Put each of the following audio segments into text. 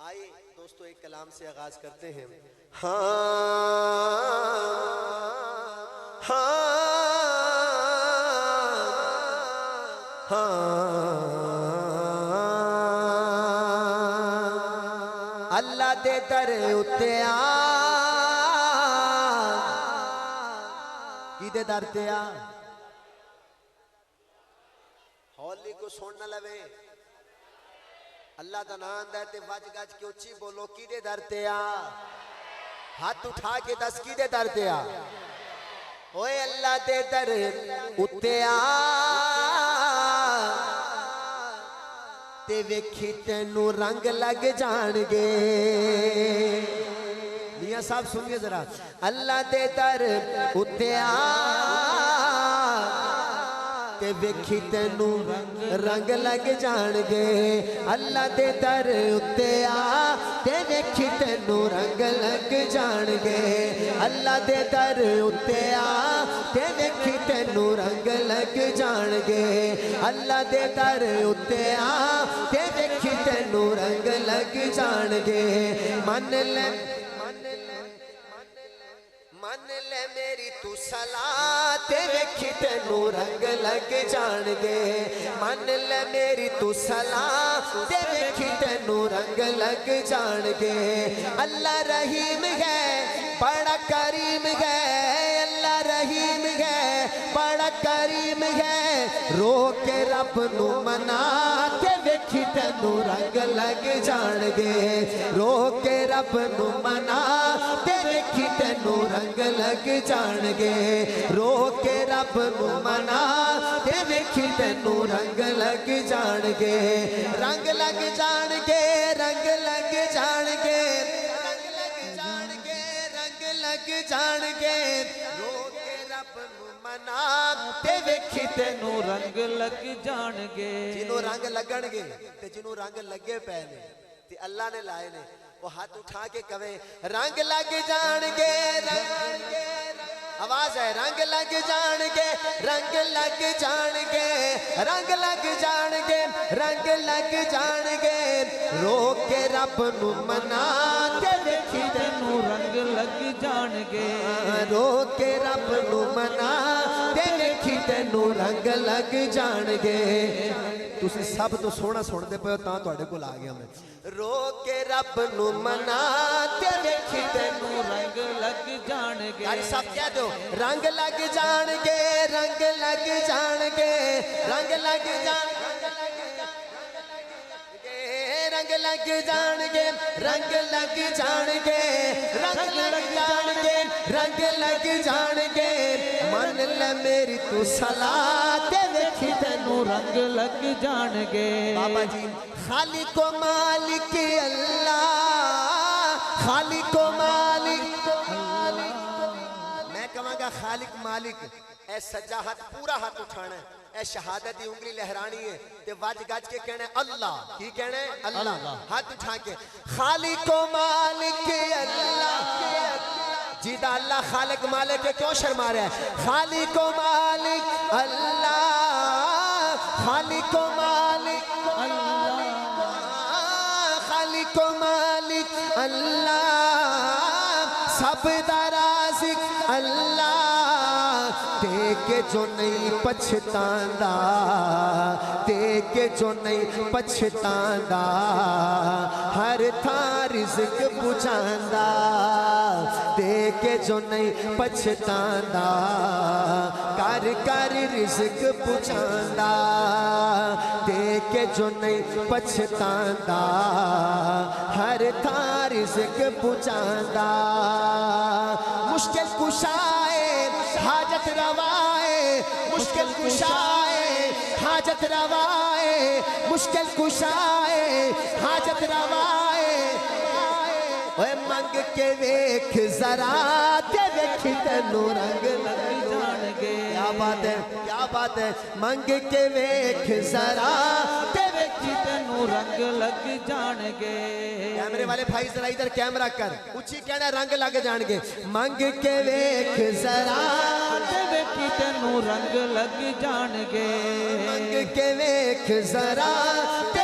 آئیے دوستو ایک کلام سے آغاز کرتے ہیں. اللہ دے در اتے آ کی دے در تے آ ہولی کو سننا لوے اللہ دا نام دے تے وج گج کے اچھی بولو کی دے در تے آ ہاتھ اٹھا کے دس کی دے در تے آ اوے اللہ دے در اتے آ تے ویکھی تینوں رنگ لگ جان گے. میاں صاحب سنیے ذرا اللہ دے در اتے آ تے ویکھی تینوں رنگ لگ جان گے. اللہ دے در اتے آ تے ویکھی تینوں رنگ لگ جان گے. اللہ دے در اتے آ تے ویکھی تینوں رنگ لگ جان گے. اللہ دے در اتے آ تے ویکھی تینوں رنگ لگ جان گے. من لے میری تو صلاح تے ویکھی تینوں رنگ لگ جان گے. من لے میری تو صلاح تے ویکھی تینوں رنگ لگ جان گے. اللہ رحیم ہے بڑا کریم ہے. اللہ رحیم ہے بڑا کریم ہے. رو کے رب نو منا تے ویکھی تینوں رنگ لگ جان گے. رو کے رب نو منا تے ویکھی تینوں رنگ لگ جان گے. رو کے رب نو منا تے ویکھی تینوں رنگ لگ جان گے. رنگ لگ جان گے رنگ لگ جان گے رنگ لگ جان گے رنگ لگ جان گے. رو کے رب نو منا تے ویکھی تینوں رنگ لگ جان گے. جنوں رنگ لگن گے تے جنوں رنگ لگے پے نے تے اللہ نے لائے نے وہ ہاتھ اٹھا کے کہے رنگ لگ جان گے. رنگ آواز ہے رنگ لگ جان گے رنگ لگ جان گے رنگ لگ جان گے رنگ لگ جان گے. رو کے رب نو منا تے ویکھی تینوں رنگ لگ جان گے. رو کے رب نو منا تے ویکھی تینوں رنگ لگ جان گے. تسی سب تو سونا سن دے پے تاں تواڈے کول آ گیا میں. رو کے رب نو منا تے ویکھی تینوں رنگ لگ جان گے. یار سب کہہ دو رنگ لگ جان گے رنگ لگ جان گے رنگ لگ جان رنگ لگ جان گے رنگ لگ جان گے رنگ لگ جان گے رنگ لگ جان گے. من لے میری تو صلاح تے ویکھی تینوں رنگ لگ جان گے. بابا جی خالق و مالک اللہ خالق و مالک میں کہاں گا خالق مالک. اے سجا ہاتھ پورا ہاتھ اٹھانا ہے. اے شہادت دی انگلی لہرانی ہے تے وج گج کے کہنا ہے اللہ. کی کہنا ہے اللہ. ہاتھ اٹھا کے خالق و مالک اللہ. جیدہ اللہ خالق مالک کے کیوں شرما رہا ہے. خالق و مالک اللہ خالق و مالک اللہ خالق و مالک اللہ سب دا رازق اللہ. دیکھے جو نہیں پچھتاندہ دیکھے جو نہیں پچھتاندہ ہر تھا رزق پچھاندہ. دیکھے جو نہیں پچھتاندہ کر کر رزق پچھاندہ. دیکھے جو نہیں پچھتاندہ ہر تھا رزق پچھاندہ. مشکل کشائے حاجت روائے مشکل کشائے حاجت روائے مشکل کشائے حاجت روائے. اے منگ کے ویکھ ذرا تے ویکھی تینوں رنگ لگ جان گے. کیا بات ہے کیا بات ہے. منگ کے ویکھ ذرا تے ویکھی تینوں رنگ لگ جان گے. کیمرے والے بھائی ذرا ادھر کیمرہ کر اچھی کہنا رنگ لگ جان گے. منگ کے ویکھ ذرا تے ویکھی تینوں رنگ لگ جان گے. منگ کے ویکھ ذرا تے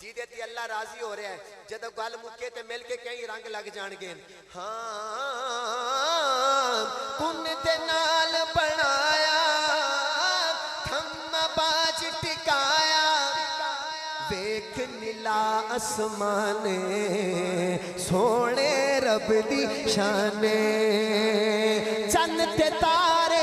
ਜਿਹਦੇ ਤੇ ਅੱਲਾ ਰਾਜ਼ੀ ਹੋ ਰਿਹਾ ਹੈ ਜਦੋਂ ਗੱਲ ਮੁੱਕੇ ਤੇ ਮਿਲ ਕੇ ਕਈ ਰੰਗ ਲੱਗ ਜਾਣਗੇ ਹਾਂ ਕੁਨ ਦੇ ਨਾਲ ਬਣਾਇਆ ਥੰਮ ਬਾਜ ਟਿਕਾਇਆ ਵੇਖ ਨੀਲਾ ਅਸਮਾਨੇ ਸੋਹਣੇ ਰੱਬ ਦੀ ਸ਼ਾਨੇ ਚੰਨ ਤੇ ਤਾਰੇ